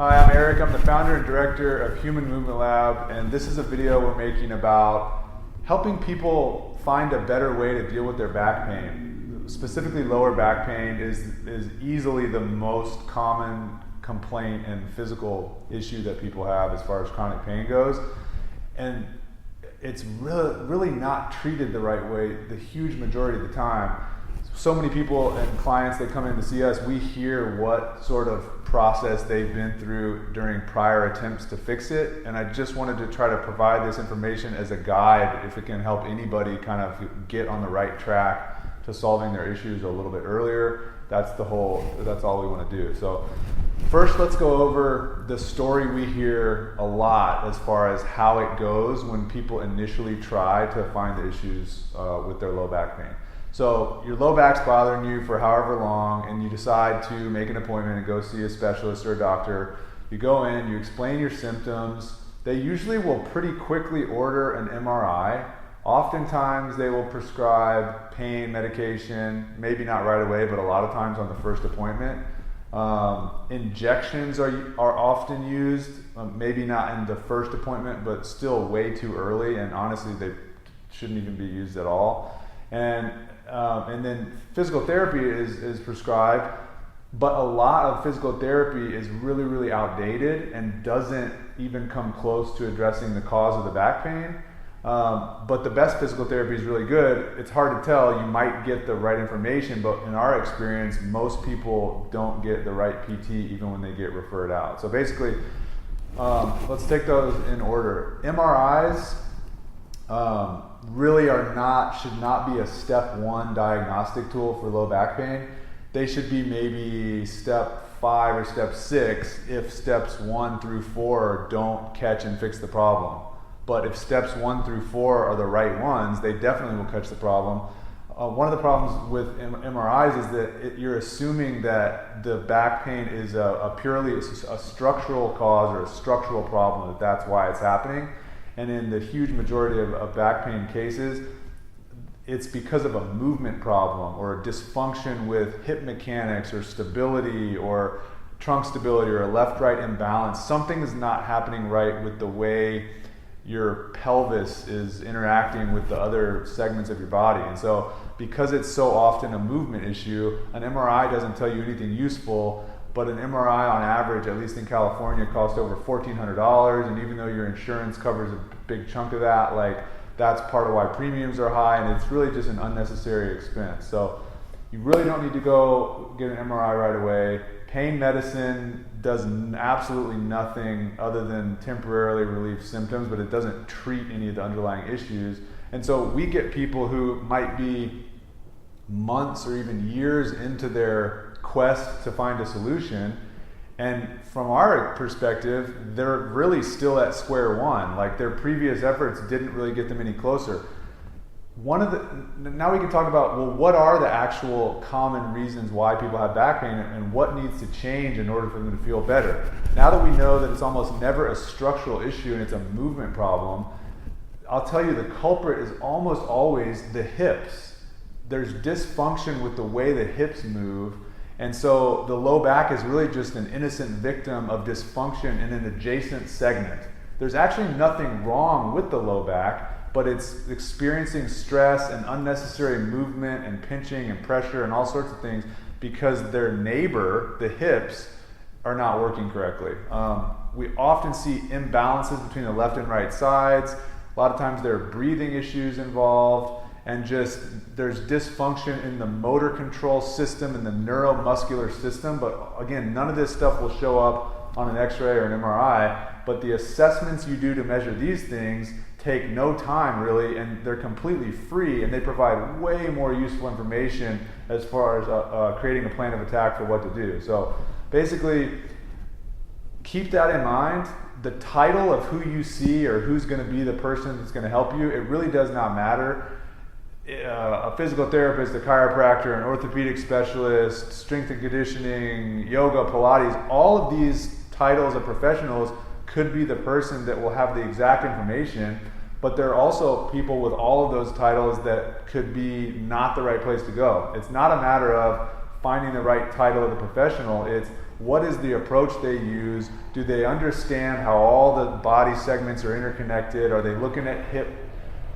Hi, I'm Eric. I'm the founder and director of Human Movement Lab, and this is a video we're making about helping people find a better way to deal with their back pain. Specifically, lower back pain is easily the most common complaint and physical issue that people have as far as chronic pain goes. And it's really not treated the right way the huge majority of the time. So many people and clients that come in to see us, we hear what sort of process they've been through during prior attempts to fix it. And I just wanted to try to provide this information as a guide if it can help anybody kind of get on the right track to solving their issues a little bit earlier. That's all we want to do. So first, let's go over the story we hear a lot as far as how it goes when people initially try to find the issues with their low back pain. So your low back's bothering you for however long, and you decide to make an appointment and go see a specialist or a doctor. You go in, you explain your symptoms. They usually will pretty quickly order an MRI. Oftentimes they will prescribe pain medication, maybe not right away, but a lot of times on the first appointment. Injections are often used, maybe not in the first appointment, but still way too early, and honestly they shouldn't even be used at all. And then physical therapy is prescribed, but a lot of physical therapy is really outdated and doesn't even come close to addressing the cause of the back pain. But the best physical therapy is really good. It's hard to tell. You might get the right information, but in our experience, most people don't get the right PT even when they get referred out. So basically, let's take those in order. MRIs really should not be a step one diagnostic tool for low back pain. They should be maybe step 5 or step 6 if steps 1 through 4 don't catch and fix the problem. But if steps 1 through 4 are the right ones, they definitely will catch the problem. One of the problems with MRIs is that you're assuming that the back pain is purely a structural cause or a structural problem, that's why it's happening. And in the huge majority of back pain cases, it's because of a movement problem or a dysfunction with hip mechanics or stability or trunk stability or a left-right imbalance. Something is not happening right with the way your pelvis is interacting with the other segments of your body. And so because it's so often a movement issue, an MRI doesn't tell you anything useful, but an MRI on average, at least in California, costs over $1,400, and even though your insurance covers a big chunk of that, that's part of why premiums are high, and it's really just an unnecessary expense. So you really don't need to go get an MRI right away. Pain medicine does absolutely nothing other than temporarily relieve symptoms, but it doesn't treat any of the underlying issues. And so we get people who might be months or even years into their quest to find a solution, and from our perspective, they're really still at square one. Like their previous efforts didn't really get them any closer. Now we can talk about, well, what are the actual common reasons why people have back pain and what needs to change in order for them to feel better. Now that we know that it's almost never a structural issue and it's a movement problem, I'll tell you the culprit is almost always the hips. There's dysfunction with the way the hips move, and so the low back is really just an innocent victim of dysfunction in an adjacent segment. There's actually nothing wrong with the low back, but it's experiencing stress and unnecessary movement and pinching and pressure and all sorts of things because their neighbor, the hips, are not working correctly. We often see imbalances between the left and right sides. A lot of times there are breathing issues involved, and just there's dysfunction in the motor control system and the neuromuscular system. But again, none of this stuff will show up on an x-ray or an MRI, but the assessments you do to measure these things take no time really, and they're completely free, and they provide way more useful information as far as creating a plan of attack for what to do. So basically, keep that in mind. The title of who you see or who's going to be the person that's going to help you, it really does not matter. A physical therapist, a chiropractor, an orthopedic specialist, strength and conditioning, yoga, Pilates, all of these titles of professionals could be the person that will have the exact information, but there are also people with all of those titles that could be not the right place to go. It's not a matter of finding the right title of the professional. It's what is the approach they use? Do they understand how all the body segments are interconnected? Are they looking at hip?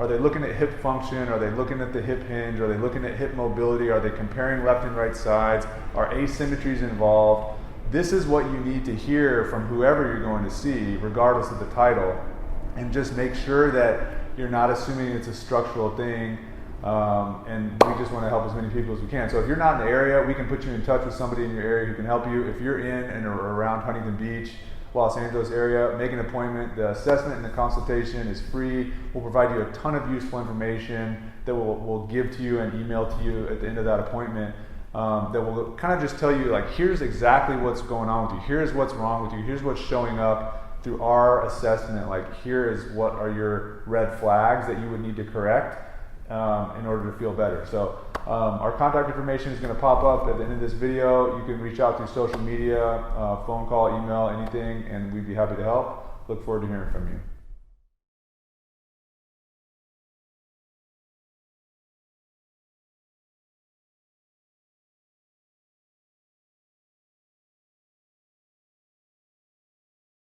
Are they looking at hip function? Are they looking at the hip hinge? Are they looking at hip mobility? Are they comparing left and right sides? Are asymmetries involved? This is what you need to hear from whoever you're going to see, regardless of the title, and just make sure that you're not assuming it's a structural thing. And we just want to help as many people as we can. So if you're not in the area, we can put you in touch with somebody in your area who can help you. If you're in and around Huntington Beach, Los Angeles area, make an appointment. The assessment and the consultation is free. We'll provide you a ton of useful information that we'll give to you and email to you at the end of that appointment, that will kind of just tell you, like, here's exactly what's going on with you. Here's what's wrong with you. Here's what's showing up through our assessment. Like, here is what are your red flags that you would need to correct in order to feel better. So our contact information is going to pop up at the end of this video. You can reach out through social media, phone call, email, anything, and we'd be happy to help. Look forward to hearing from you.